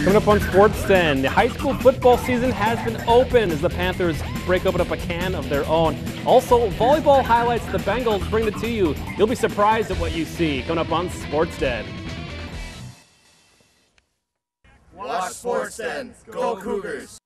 Coming up on Sports Den, the high school football season has been open as the Panthers break open up a can of their own. Also, volleyball highlights. The Bengals bring it to you. You'll be surprised at what you see. Coming up on Sports Den. Watch Sports Den. Go Cougars.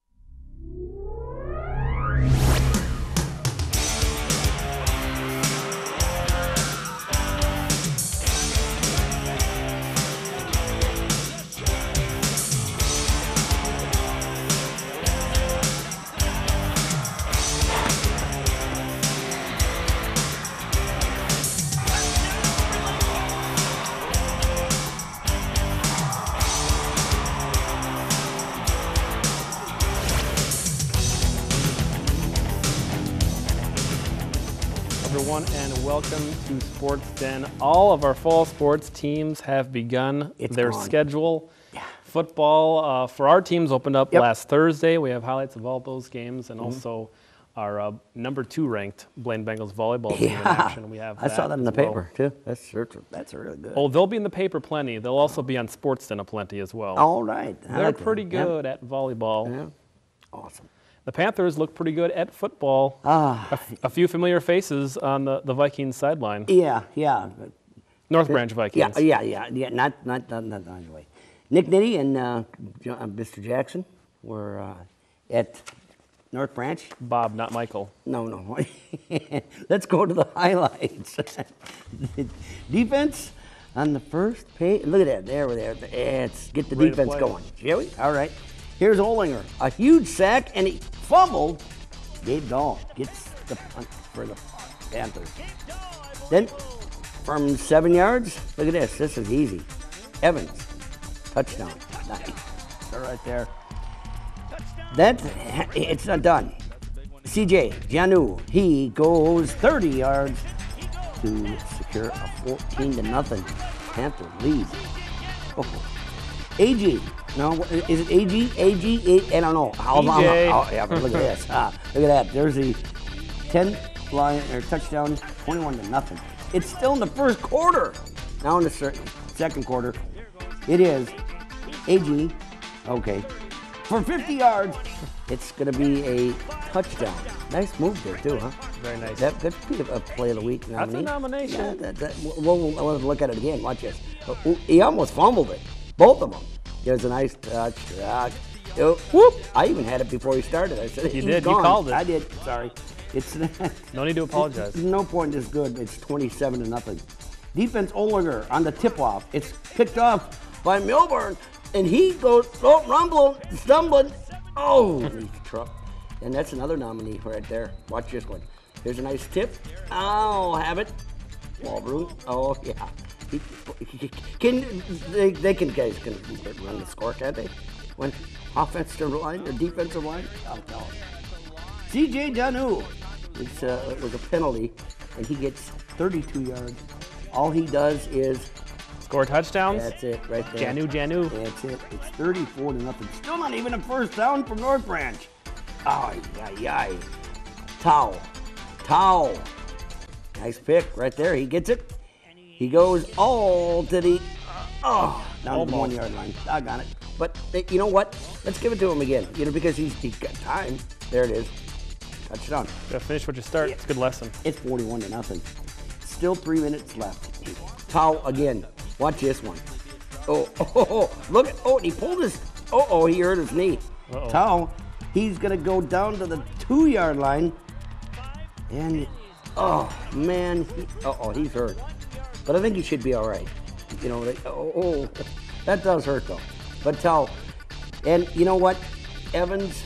Everyone, and welcome to Sports Den. All of our fall sports teams have begun their schedule. Yeah. Football for our teams opened up last Thursday. We have highlights of all those games, and also our number 2 ranked Blaine Bengals volleyball team in action. We have I saw that in the paper too. That's really good. Oh, they'll be in the paper plenty. They'll also be on Sports Den aplenty as well. All right. They're pretty good at volleyball. Yeah. Awesome. The Panthers look pretty good at football. A few familiar faces on the Vikings sideline. Yeah. North Branch Vikings. Yeah. Not anyway. Nick Nitty and Mr. Jackson were at North Branch. Bob, not Michael. No. Let's go to the highlights. Defense on the first page. Look at that. There we're there. Let's get the defense going, shall we? All right. Here's Olinger, a huge sack, and he fumbled. Gabe Dahl gets the punt for the Panthers. Then, from 7 yards, look at this. This is easy. Evans, touchdown. Nice. They're right there. It's not done. CJ, JANU, he goes 30 yards to secure a 14-0 Panther lead. AG. No, is it AG? I don't know. Yeah, but look at this. Look at that. There's the 10 touchdown, 21-0. It's still in the first quarter. Now in the second quarter, it is AG. Okay, for 50 yards, it's going to be a touchdown. Nice move there too, huh? Very nice. That could be a play of the week nominee. That's a nomination. Yeah, we'll look at it again. Watch this. He almost fumbled it. Both of them. There's a nice touch. Whoop! I even had it before he started. I said you did. Gone. You called it. I did. Sorry. It's no need to apologize. No point is good. It's 27-0. Defense Olinger on the tip-off. It's picked off by Milburn, and he goes rumbling, stumbling. He's truck. And that's another nominee right there. Watch this one. Here's a nice tip. I'll have it. Waldron. Oh yeah. Guys can run the score, can't they? When offensive line or defensive line, I'll tell them. CJ JANU, it was a penalty, and he gets 32 yards. All he does is score touchdowns. That's it, right there. JANU. That's it. It's 34-0. Still not even a first down from North Branch. Towel. Nice pick right there. He gets it. He goes all to the, down to the 1 yard line. Doggone it. But you know what? Let's give it to him again. Because he's got time. There it is. Touchdown. You gotta finish what you start. It's a good lesson. It's 41-0. Still 3 minutes left. Towel again. Watch this one. Look at, he pulled his, he hurt his knee. Towel, he's gonna go down to the 2 yard line. And, he's hurt. But I think he should be all right. That does hurt though. But Towel, and you know what? Evans,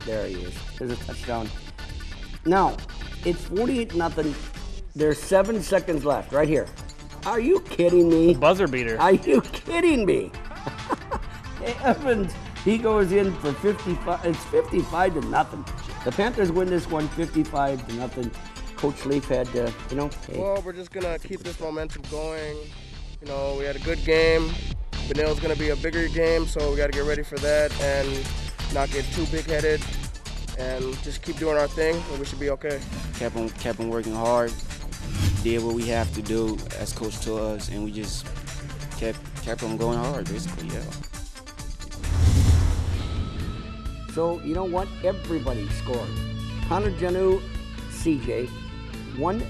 there he is. There's a touchdown. Now, it's 48-0. There's 7 seconds left right here. Are you kidding me? Buzzer beater. Are you kidding me? Evans, he goes in for 55. It's 55-0. The Panthers win this one 55-0. Coach Leaf had, hey. Well, we're just going to keep this momentum going. We had a good game. Benil's going to be a bigger game, so we got to get ready for that and not get too big-headed and just keep doing our thing, and we should be okay. Kept on working hard, did what we have to do as Coach told us, and we just kept on going hard, basically, yeah. So, you know what? Everybody scored. Connor JANU, CJ, 1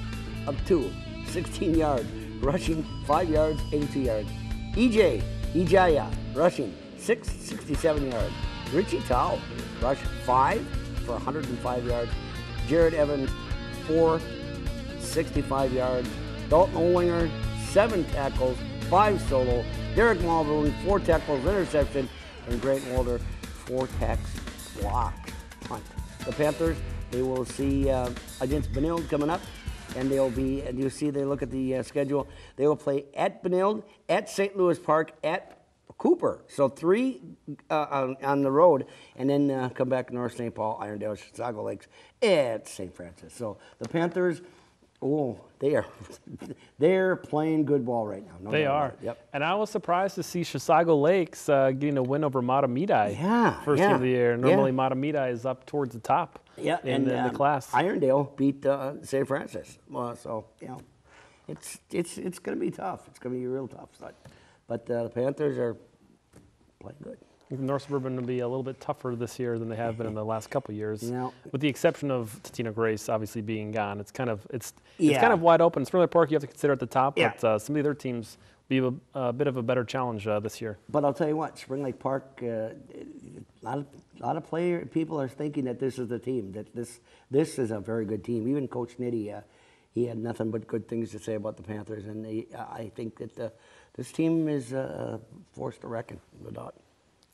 of 2, 16 yards, rushing 5 yards, 82 yards. EJ, Ijaya, rushing 6, 67 yards. Richie Tao, rushed 5 for 105 yards. Jared Evans, 4, 65 yards. Dalton Olinger, 7 tackles, 5 solo. Derek Muldoon, 4 tackles, interception. And Grant Mulder, 4 tacks, block, punt. The Panthers, they will see against Benilde coming up. And they'll be, and you see, they look at the schedule. They will play at Benilde, at St. Louis Park, at Cooper. So 3 on the road, and then come back to North St. Paul, Irondale, Chisago Lakes, at St. Francis. So the Panthers, they're playing good ball right now. They are. Yep. And I was surprised to see Chisago Lakes getting a win over Matamidi. First game of the year. Normally Matamidi is up towards the top in the class. Irondale beat St. Francis. So, you know, it's going to be tough. It's going to be real tough. But the Panthers are playing good. I think North Suburban will be a little bit tougher this year than they have been in the last couple of years. Yeah. With the exception of Tatina Grace obviously being gone, it's kind of wide open. Spring Lake Park you have to consider at the top, but some of the other teams will be a bit of a better challenge this year. But I'll tell you what, Spring Lake Park, a lot of people are thinking that this is the team, that this is a very good team. Even Coach Nitty, he had nothing but good things to say about the Panthers, and I think that this team is a force to reckon, no doubt.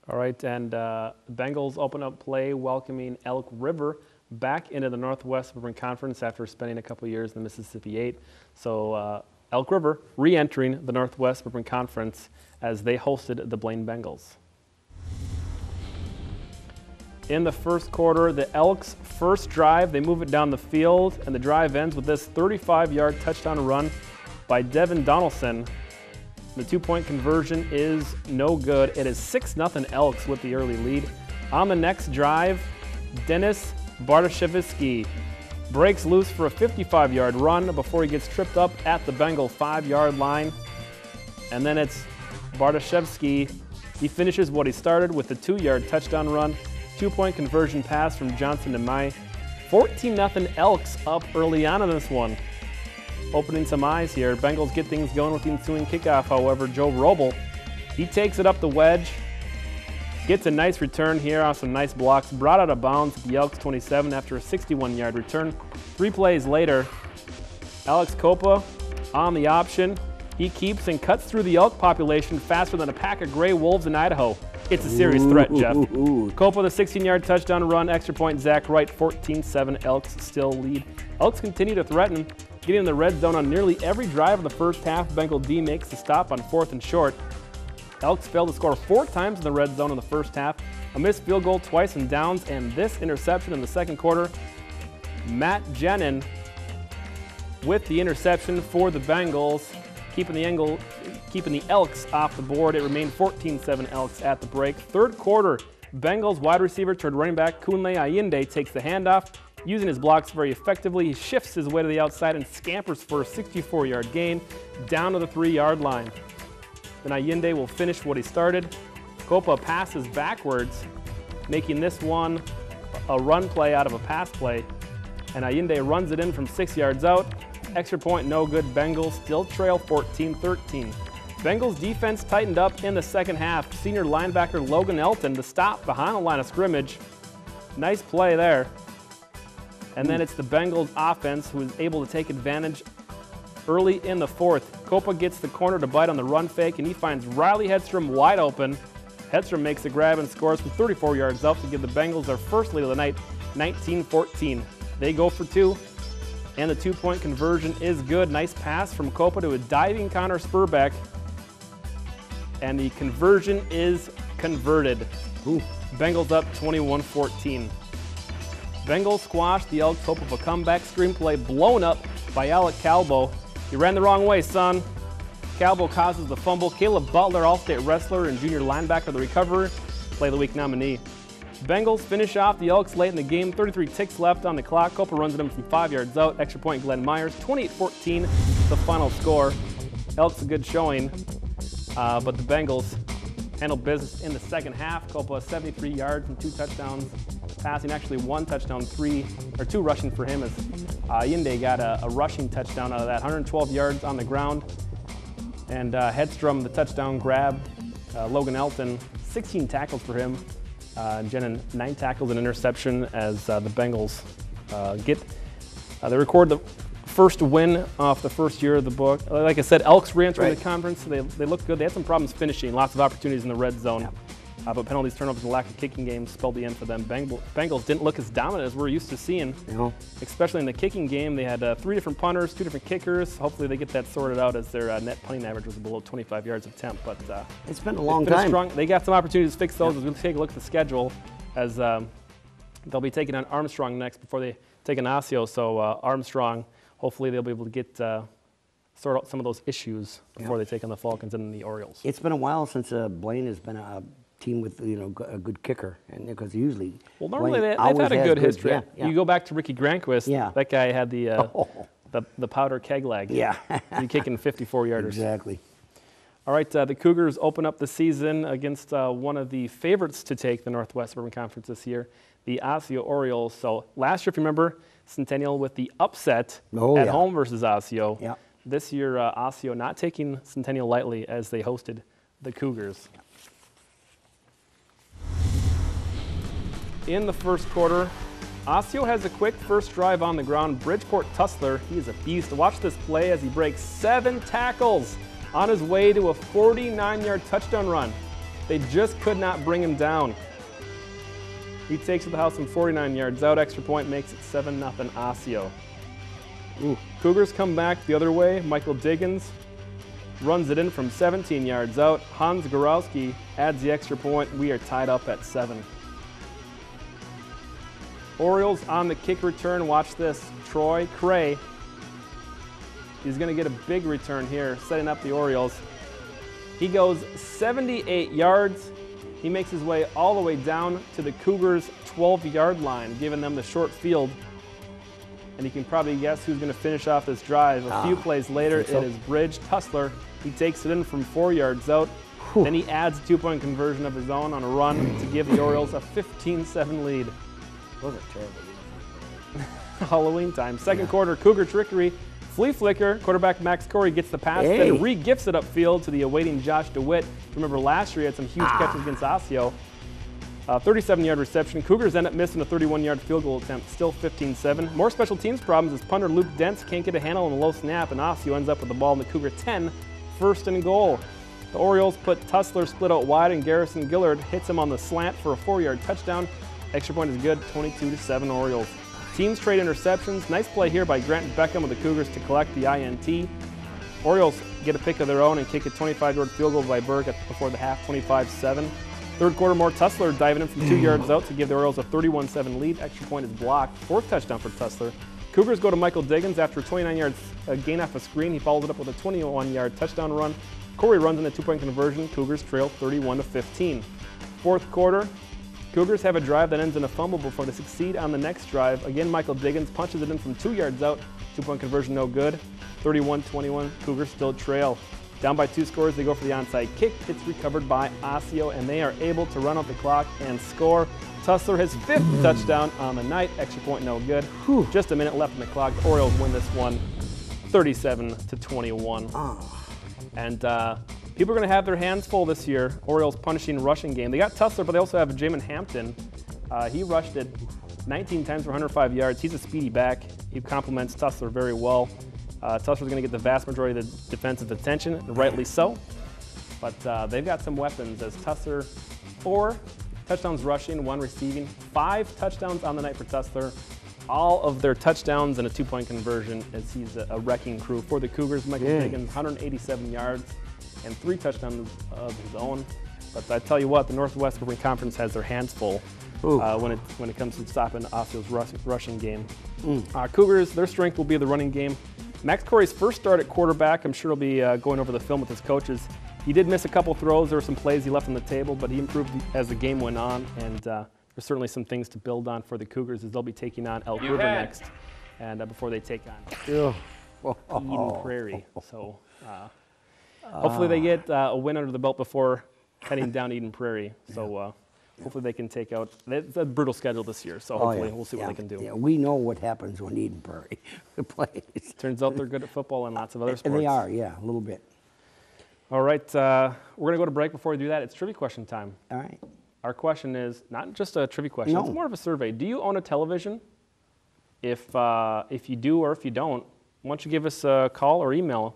All right, and Bengals open up play welcoming Elk River back into the Northwest Suburban Conference after spending a couple of years in the Mississippi 8. So Elk River re-entering the Northwest Suburban Conference as they hosted the Blaine Bengals. In the first quarter, the Elks' first drive, they move it down the field, and the drive ends with this 35-yard touchdown run by Devin Donaldson. The 2-point conversion is no good. It is 6-0 Elks with the early lead. On the next drive, Dennis Bartashevsky breaks loose for a 55-yard run before he gets tripped up at the Bengal 5-yard line. And then it's Bartashevsky. He finishes what he started with a 2-yard touchdown run. 2-point conversion pass from Johnson to Mai. 14-0 Elks up early on in this one. Opening some eyes here. Bengals get things going with the ensuing kickoff, however. Joe Roble, he takes it up the wedge, gets a nice return here on some nice blocks, brought out of bounds at the Elks 27 after a 61-yard return. 3 plays later, Alex Copa on the option. He keeps and cuts through the Elk population faster than a pack of gray wolves in Idaho. It's a serious threat, Jeff. Copa with a 16-yard touchdown run, extra point, Zach Wright, 14-7, Elks still lead. Elks continue to threaten, getting in the red zone on nearly every drive of the first half. Bengal D makes the stop on 4th and short. Elks failed to score 4 times in the red zone in the first half. A missed field goal twice in downs, and this interception in the second quarter. Matt Jenin with the interception for the Bengals, keeping the Elks off the board. It remained 14-7 Elks at the break. Third quarter, Bengals wide receiver turned running back Kunle Ayinde takes the handoff. Using his blocks very effectively, he shifts his way to the outside and scampers for a 64-yard gain down to the 3-yard line. Then Ayinde will finish what he started. Copa passes backwards, making this one a run play out of a pass play. And Ayinde runs it in from 6 yards out. Extra point, no good. Bengals still trail 14-13. Bengals defense tightened up in the second half. Senior linebacker Logan Elton to stop behind the line of scrimmage. Nice play there. And then it's the Bengals offense who is able to take advantage early in the fourth. Copa gets the corner to bite on the run fake, and he finds Riley Hedstrom wide open. Hedstrom makes the grab and scores from 34 yards out to give the Bengals their first lead of the night, 19-14. They go for 2, and the 2-point conversion is good. Nice pass from Copa to a diving Connor Spurbeck, and the conversion is converted. Bengals up 21-14. Bengals squash the Elks' hope of a comeback. Screenplay blown up by Alec Calbo. You ran the wrong way, son. Calbo causes the fumble. Caleb Butler, All-State wrestler and junior linebacker, the recoverer, play of the week nominee. Bengals finish off the Elks late in the game. 33 ticks left on the clock. Copa runs it in from 5 yards out. Extra point, Glenn Myers. 28-14, the final score. Elks a good showing, but the Bengals handled business in the second half. Copa 73 yards and 2 touchdowns passing, actually 1 touchdown, 2 rushing for him as Yinde got a rushing touchdown out of that, 112 yards on the ground. And Hedstrom, the touchdown grab. Logan Elton, 16 tackles for him. Jenin, 9 tackles and interception as the Bengals they record the first win off the first year of the book. Like I said, Elks re-entering the conference, so they look good. They had some problems finishing, lots of opportunities in the red zone. Yeah. But penalties, turnovers, and lack of kicking games spelled the end for them. Bengals didn't look as dominant as we're used to seeing, especially in the kicking game. They had 3 different punters, 2 different kickers. Hopefully they get that sorted out as their net punting average was below 25 yards of attempt. But it's been a long time. Strong. They got some opportunities to fix those as we take a look at the schedule, as they'll be taking on Armstrong next before they take on Osseo. So Armstrong, hopefully they'll be able to get sort out some of those issues before they take on the Falcons and the Orioles. It's been a while since Blaine has been a team with a good kicker, and because usually normally they've had a good history. You go back to Ricky Granquist, that guy had the powder keg leg. He's kicking 54-yarders. Exactly. All right, the Cougars open up the season against one of the favorites to take the Northwest Suburban Conference this year, the Osseo Orioles. So last year, if you remember, Centennial with the upset at home versus Osseo. This year, Osseo not taking Centennial lightly as they hosted the Cougars. In the first quarter, Osseo has a quick first drive on the ground. Bridgeport Tussler, he is a beast. Watch this play as he breaks 7 tackles on his way to a 49-yard touchdown run. They just could not bring him down. He takes to the house from 49 yards out. Extra point makes it 7-0 Osseo. Cougars come back the other way. Michael Diggins runs it in from 17 yards out. Hans Gorowski adds the extra point. We are tied up at 7. Orioles on the kick return. Watch this. Troy Cray. He's going to get a big return here, setting up the Orioles. He goes 78 yards. He makes his way all the way down to the Cougars' 12-yard line, giving them the short field. And you can probably guess who's going to finish off this drive. A few plays later, it is Bridge Tussler. He takes it in from 4 yards out. Then he adds a 2-point conversion of his own on a run to give the Orioles a 15-7 lead. Those are terrible. Halloween time. Second quarter, Cougar trickery. Flea flicker. Quarterback Max Corey gets the pass, then re-gifts it upfield to the awaiting Josh DeWitt. Remember last year he had some huge catches against Osseo. 37-yard reception. Cougars end up missing a 31-yard field goal attempt, still 15-7. More special teams problems as punter Luke Dentz can't get a handle on the low snap, and Osseo ends up with the ball in the Cougar 10, 1st and goal. The Orioles put Tussler split out wide, and Garrison Gillard hits him on the slant for a 4-yard touchdown. Extra point is good, 22-7 Orioles. Teams trade interceptions. Nice play here by Grant Beckham of the Cougars to collect the INT. Orioles get a pick of their own and kick a 25-yard field goal by Berg before the half, 25-7. Third quarter, more Tussler diving in from 2 yards out to give the Orioles a 31-7 lead. Extra point is blocked. 4th touchdown for Tussler. Cougars go to Michael Diggins after a 29 yards gain off a screen. He follows it up with a 21-yard touchdown run. Corey runs in a 2-point conversion. Cougars trail 31-15. Fourth quarter, Cougars have a drive that ends in a fumble before they succeed on the next drive. Again, Michael Diggins punches it in from 2 yards out. 2-point conversion no good. 31-21, Cougars still trail. Down by 2 scores, they go for the onside kick. It's recovered by Osseo, and they are able to run out the clock and score. Tussler his 5th touchdown on the night. Extra point no good. Just a minute left in the clock. The Orioles win this one 37-21. And people are going to have their hands full this year. Orioles punishing rushing game. They got Tussler, but they also have Jamin Hampton. He rushed it 19 times for 105 yards. He's a speedy back. He complements Tussler very well. Tussler's going to get the vast majority of the defensive attention, and rightly so. But they've got some weapons as Tussler, 4 touchdowns rushing, 1 receiving, 5 touchdowns on the night for Tussler. All of their touchdowns and a 2-point conversion as he's a wrecking crew for the Cougars. Michael Diggins, 187 yards and 3 touchdowns of his own. But I tell you what, the Northwest Suburban Conference has their hands full when it comes to stopping Osseo's rushing game. Cougars, their strength will be the running game. Max Corey's first start at quarterback, I'm sure he'll be going over the film with his coaches. He did miss a couple throws. There were some plays he left on the table, but he improved as the game went on, and there's certainly some things to build on for the Cougars as they'll be taking on Elk River next, and before they take on Eden Prairie. So hopefully they get a win under the belt before heading down Eden Prairie. So hopefully they can take out. It's a brutal schedule this year, so hopefully we'll see what they can do. Yeah, we know what happens when Eden Prairie plays. Turns out they're good at football and lots of other sports. They are, yeah, a little bit. All right, we're going to go to break. Before we do that, it's trivia question time. All right. Our question is not just a trivia question, it's more of a survey. Do you own a television? If you do or if you don't, why don't you give us a call or email,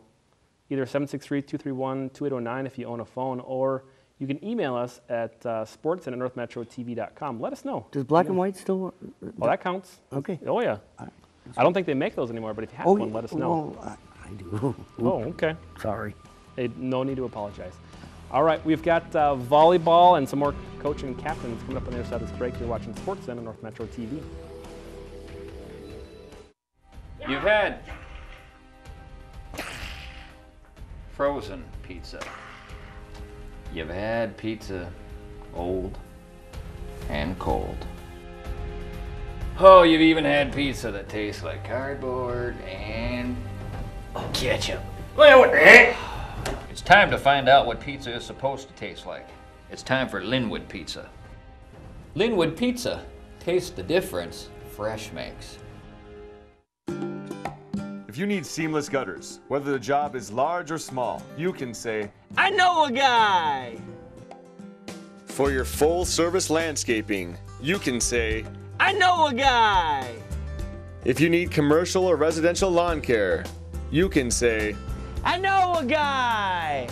either 763-231-2809 if you own a phone, or you can email us at sports@northmetrotv.com. Let us know. Does black and white still work? Well, that counts. Okay. Oh, yeah. I don't think they make those anymore, but if you have one, let us know. Well, I do. Oh, okay. Sorry. Hey, no need to apologize. All right, we've got volleyball and some more coaching and captains coming up on the other side of this break. You're watching Sports Den on North Metro TV. You've had frozen pizza. You've had pizza old and cold. Oh, you've even had pizza that tastes like cardboard and ketchup. Well, what the heck? It's time to find out what pizza is supposed to taste like. It's time for Linwood Pizza. Linwood Pizza. Taste the difference fresh makes. If you need seamless gutters, whether the job is large or small, you can say, I know a guy! for your full service landscaping, you can say, I know a guy! if you need commercial or residential lawn care, you can say, I know a guy!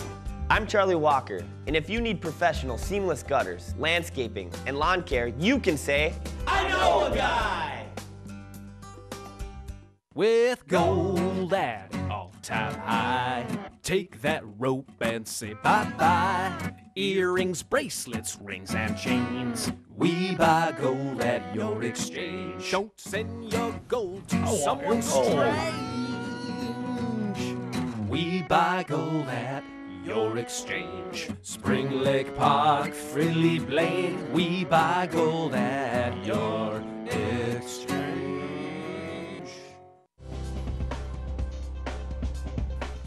I'm Charlie Walker, and if you need professional seamless gutters, landscaping, and lawn care, you can say, I know a guy! With gold at an all-time high, take that rope and say bye-bye. Earrings, bracelets, rings, and chains, we buy gold at your exchange. Don't send your gold to someone strange. We buy gold at your exchange. Spring Lake Park, Fridley, Blaine, we buy gold at your exchange.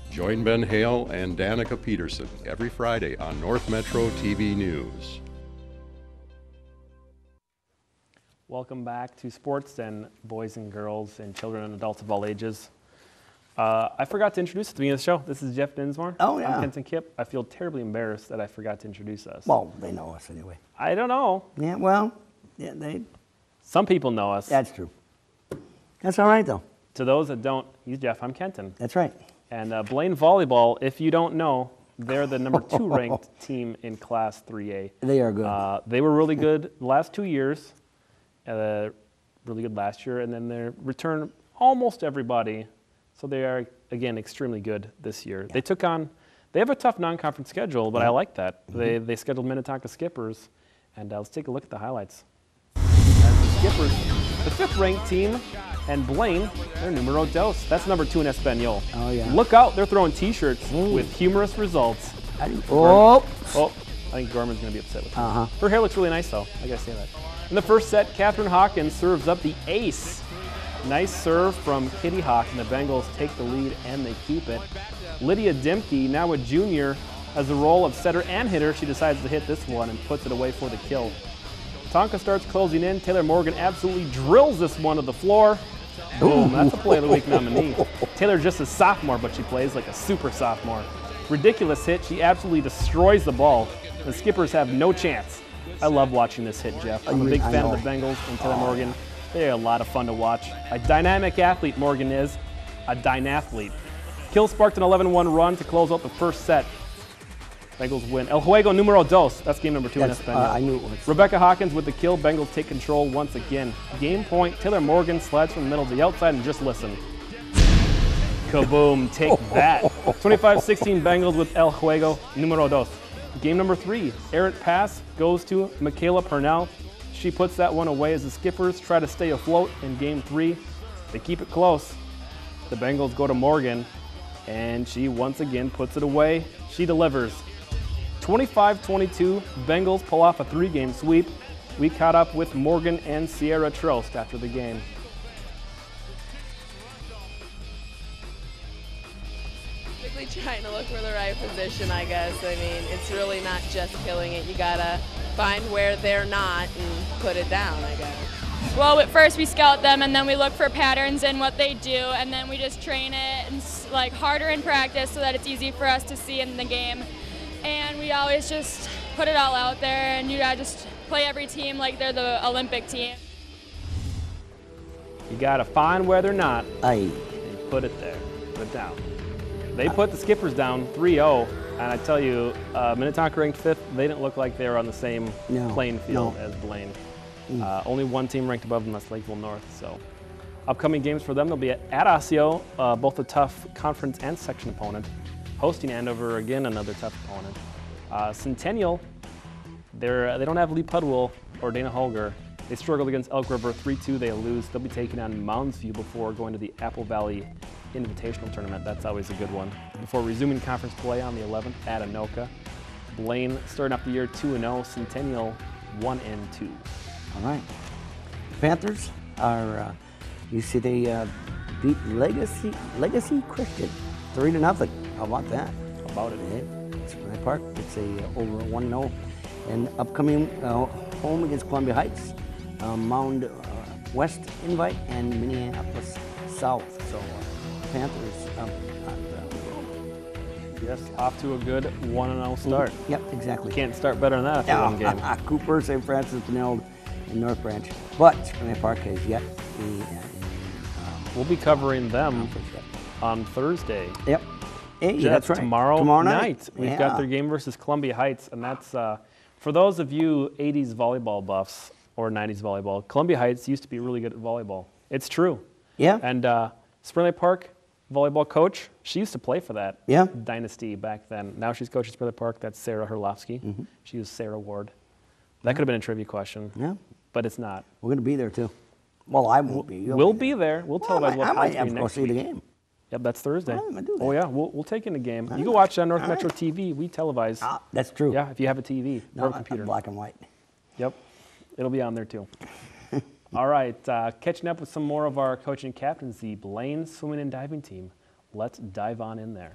Join Ben Hale and Danica Peterson every Friday on North Metro TV News. Welcome back to Sports Den, boys and girls and children and adults of all ages. I forgot to introduce at the beginning of the show. This is Jeff Dinsmore. Oh, yeah. I'm Kenton Kipp. I feel terribly embarrassed that I forgot to introduce us. Well, they know us anyway. I don't know. Yeah, well, yeah, Some people know us. that's true. That's all right, though. To those that don't, he's Jeff, I'm Kenton. That's right. And Blaine Volleyball, if you don't know, they're the number 2 ranked team in Class 3A. They are good. They were really good the last 2 years, really good last year, and then they returned almost everybody. So they are, again, extremely good this year. Yeah. They have a tough non-conference schedule, but I like that. Mm-hmm. They scheduled Minnetonka Skippers, and let's take a look at the highlights. As the Skippers, the 5th ranked team, and Blaine, they're numero dos. That's number 2 in Espanol. Oh, yeah. Look out, they're throwing T-shirts with humorous results. I think Gorman's going to be upset with her. Her hair looks really nice, though. I got to say that. In the first set, Catherine Hawkins serves up the ace. Nice serve from Kitty Hawk, and the Bengals take the lead, and they keep it. Lydia Dimke, now a junior, has the role of setter and hitter. She decides to hit this one and puts it away for the kill. Tonka starts closing in. Taylor Morgan absolutely drills this one to the floor. Boom, that's a Play of the Week nominee. Taylor just a sophomore, but she plays like a super sophomore. Ridiculous hit. She absolutely destroys the ball. The Skippers have no chance. I love watching this hit, Jeff. I'm a big fan of the Bengals and Taylor Morgan. They're a lot of fun to watch. A dynamic athlete, Morgan is. A dynathlete. Kill sparked an 11-1 run to close out the first set. Bengals win. El Juego numero dos. That's game number 2 in Espanol. I knew it was. Rebecca Hawkins with the kill. Bengals take control once again. Game point. Taylor Morgan slides from the middle to the outside and just listen. Kaboom. Take that. 25-16 Bengals with El Juego numero dos. Game number 3. Errant pass goes to Michaela Purnell. She puts that one away as the Skippers try to stay afloat in game 3. They keep it close. The Bengals go to Morgan, and she once again puts it away. She delivers. 25-22, Bengals pull off a 3-game sweep. We caught up with Morgan and Sierra Trost after the game. trying to look for the right position, I guess. I mean, it's really not just killing it. You gotta find where they're not and put it down, I guess. Well, at first we scout them, and then we look for patterns in what they do, and then we just train it and like harder in practice so that it's easy for us to see in the game. And we always just put it all out there, and you gotta just play every team like they're the Olympic team. You gotta find where they're not. Aye. And put it there. Put it down. They put the Skippers down 3-0, and I tell you, Minnetonka ranked 5th. They didn't look like they were on the same playing field as Blaine. Only one team ranked above them, that's Lakeville North. So, upcoming games for them, they'll be at Osseo, both a tough conference and section opponent. Hosting Andover, again, another tough opponent. Centennial, they don't have Lee Pudwell or Dana Holger. They struggled against Elk River 3-2. They lose. They'll be taking on Mounds View before going to the Apple Valley Invitational Tournament. That's always a good one. Before resuming conference play on the 11th at Anoka. Blaine starting off the year 2-0. Centennial 1-2. All right. Panthers are, you see they beat Legacy Christian 3-0. How about that? How about it? It's Spring Park. It's over 1-0. And upcoming home against Columbia Heights, Mound West Invite, and Minneapolis South. So Panthers up on the Yes, off to a good 1-0 start. Yep, exactly. Can't start better than that after one game. Cooper, St. Francis, Benilde, and North Branch. But Spring Park has yet we'll be covering them on Thursday. Yep. Hey, that's right. Tomorrow night. We've got their game versus Columbia Heights, and that's for those of you 80s volleyball buffs or 90s volleyball. Columbia Heights used to be really good at volleyball. It's true. Yeah. And Spring Lake Park volleyball coach, she used to play for that dynasty back then. Now she's coaching Spring Lake Park. That's Sarah Herlovsky. She was Sarah Ward. That could have been a trivia question. Yeah. But it's not. We're going to be there too. Well, I won't be. We'll be there. We'll televise I might have to go next see the week. game. Yep, that's Thursday. I'm gonna do that. Oh yeah, we'll take in the game. You can watch it on North Metro TV. We televise. That's true. Yeah, if you have a TV or a computer. Black and white. Yep, it'll be on there too. All right, catching up with some more of our coaching captains, the Blaine swimming and diving team. Let's dive on in there.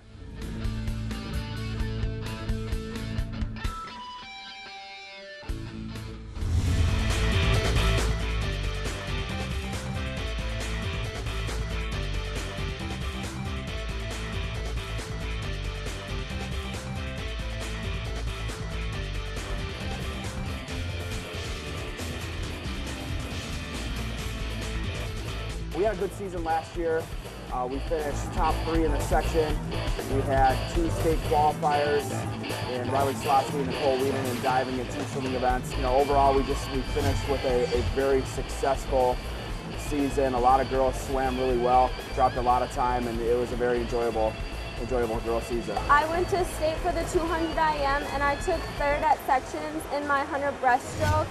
We had a good season last year. We finished top 3 in the section. We had 2 state qualifiers in Riley Slotsky and Nicole Whedon in diving and 2 swimming events. You know, overall, we finished with a very successful season. A lot of girls swam really well, dropped a lot of time, and it was a very enjoyable girl season. I went to state for the 200 IM, and I took 3rd at sections in my 100 breaststroke.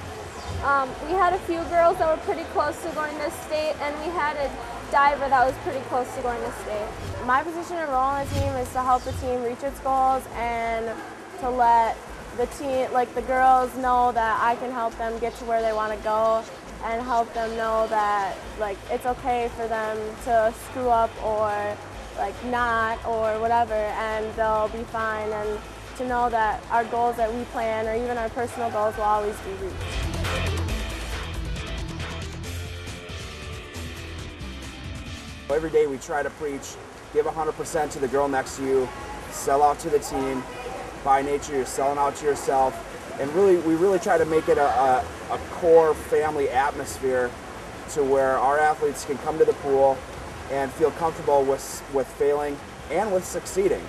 We had a few girls that were pretty close to going to state, and we had a diver that was pretty close to going to state. My position and role on the team is to help the team reach its goals and to let the team, like the girls, know that I can help them get to where they want to go and help them know that like it's okay for them to screw up or like not or whatever, and they'll be fine, and to know that our goals that we plan or even our personal goals will always be reached. Every day we try to preach, give 100% to the girl next to you, sell out to the team. By nature, you're selling out to yourself. And we really try to make it a core family atmosphere to where our athletes can come to the pool and feel comfortable with failing and with succeeding.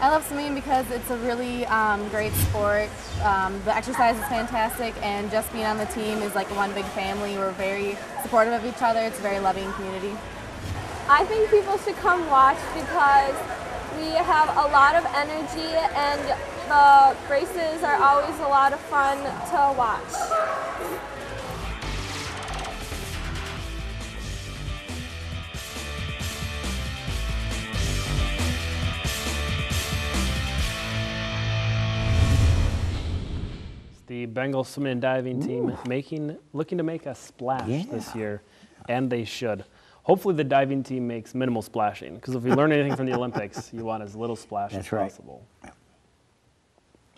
I love swimming because it's a really great sport. The exercise is fantastic, and just being on the team is like one big family. We're very supportive of each other. It's a very loving community. I think people should come watch because we have a lot of energy and the races are always a lot of fun to watch. The Bengals swimming and diving team looking to make a splash this year, and they should. Hopefully the diving team makes minimal splashing, because if we learn anything from the Olympics, you want as little splash as possible.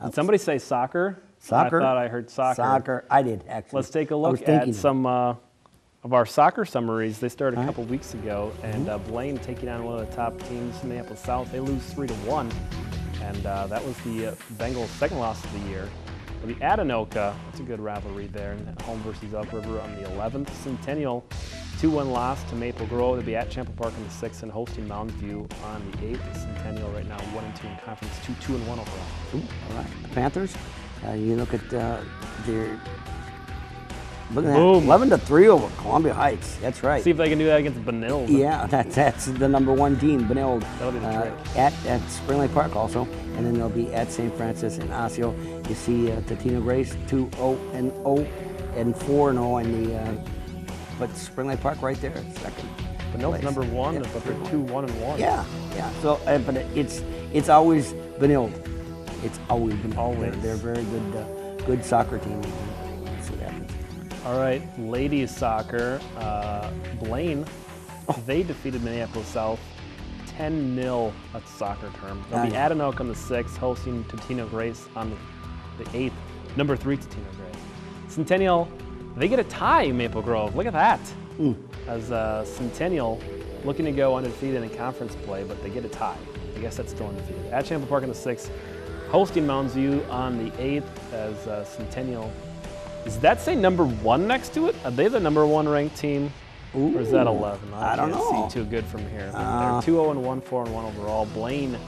Did somebody say soccer? Soccer? I thought I heard soccer. Soccer. I did, actually. Let's take a look at some of our soccer summaries. They started a couple weeks ago, and Blaine taking on one of the top teams, Minneapolis South. They lose 3-1, and that was the Bengals' second loss of the year. The Adenoka, that's a good rivalry there, home versus Elk River on the 11th. Centennial, 2-1 loss to Maple Grove. They'll be at Chample Park on the 6th and hosting Mounds View on the 8th. Centennial right now 1-2 in conference, 2-1 overall. Ooh, all right. The Panthers, you look at their, look at that, 11-3 over Columbia Heights. That's right. See if they can do that against Benilde. Yeah, that's the #1 team, Benilde. That'll be the trick. At Spring Lake Park also, and then they'll be at St. Francis and Osseo. You see Totino Grace 2-0-0 and 4-0 in the, but Spring Lake Park right there, second. Benilde's #1, but they're 2-1-1. Yeah, yeah. So, but it's always Benilde. It's always Benilde. Always. They're a very good soccer team. We'll see what happens. All right, ladies soccer. Blaine, they defeated Minneapolis South 10-0 at the soccer term. They'll be at Anoka on the 6th, hosting Totino Grace on the 8th. #3 Totino Grace. Centennial, they get a tie in Maple Grove. Look at that. As Centennial looking to go undefeated in conference play, but they get a tie. I guess that's still undefeated. At Chample Park on the 6th, hosting Mounds View on the 8th as Centennial. Does that say #1 next to it? Are they the #1 ranked team? Or is that 11? I don't know. Can't see too good from here. They're 2-0-1, 4-1 overall. Blaine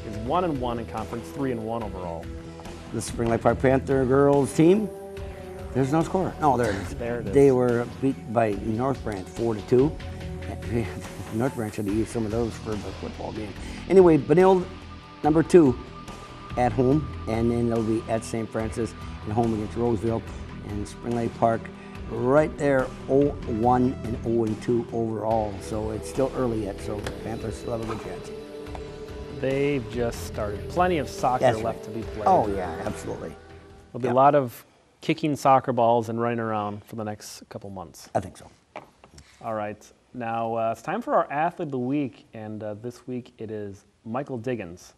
is 1-1 in conference, 3-1 overall. The Spring Lake Park Panther girls team. There's no score. Oh, there it is. There it is. They were beat by North Branch 4-2. North Branch had to use some of those for the football game. Anyway, Benilde, #2 at home, and then they'll be at St. Francis and home against Roseville. And Spring Lake Park right there, 0-1 and 0-2 overall. So it's still early yet, so the Panthers still have a good chance. They've just started. Plenty of soccer left to be played. Oh, yeah, absolutely. There'll be a lot of kicking soccer balls and running around for the next couple months. I think so. All right. Now, it's time for our Athlete of the Week, and this week it is Michael Diggins.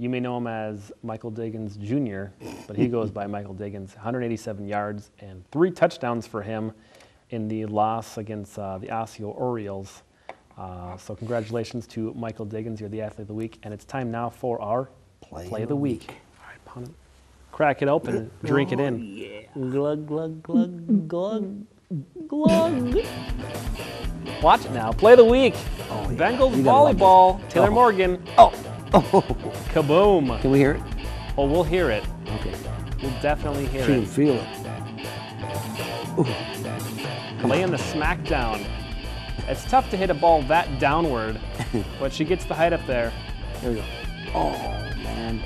You may know him as Michael Diggins Jr., but he goes by Michael Diggins. 187 yards and 3 touchdowns for him in the loss against the Osseo Orioles. So congratulations to Michael Diggins. You're the Athlete of the Week, and it's time now for our Play of the Week. All right, pound it. Crack it open and drink it in. Yeah. Glug, glug, glug, glug, glug. Watch it now. Play of the Week. Oh, yeah. Bengals volleyball. Taylor Morgan. Oh. Kaboom. Can we hear it? Oh, we'll hear it. Okay. We'll definitely hear She can it. feel it. Laying the smackdown. It's tough to hit a ball that downward, but she gets the height up there. There we go. Oh, man.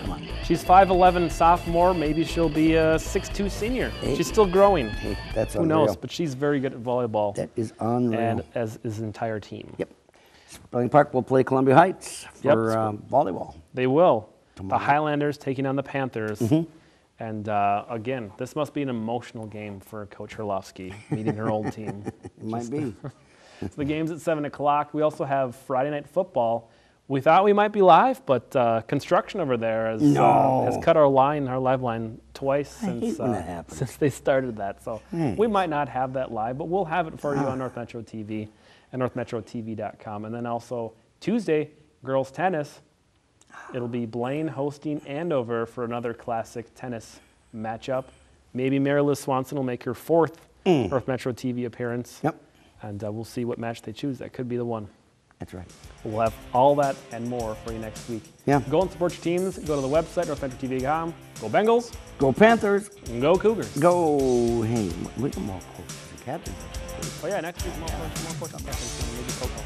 Come on. She's 5'11", sophomore. Maybe she'll be a 6'2" senior. Hey. She's still growing. Hey, that's Who unreal. knows? But she's very good at volleyball. That is unreal. And as is the entire team. Yep. Spring Park will play Columbia Heights for volleyball. They will. Tomorrow. The Highlanders taking on the Panthers. And again, this must be an emotional game for Coach Herlovsky, meeting her old team. It might be. So the game's at 7 o'clock. We also have Friday Night Football. We thought we might be live, but construction over there has cut our live line twice since they started that. So we might not have that live, but we'll have it for you on North Metro TV and northmetrotv.com. And then also Tuesday, girls tennis. It'll be Blaine hosting Andover for another classic tennis matchup. Maybe Mary Liz Swanson will make her 4th North Metro TV appearance. Yep. And we'll see what match they choose. That could be the one. That's right. We'll have all that and more for you next week. Yeah. Go and support your teams. Go to the website, northmetrotv.com. Go Bengals. Go Panthers. And go Cougars. Go, hey, look at more coaches. The captain. Oh, yeah, next week, more coaches. Maybe Coco.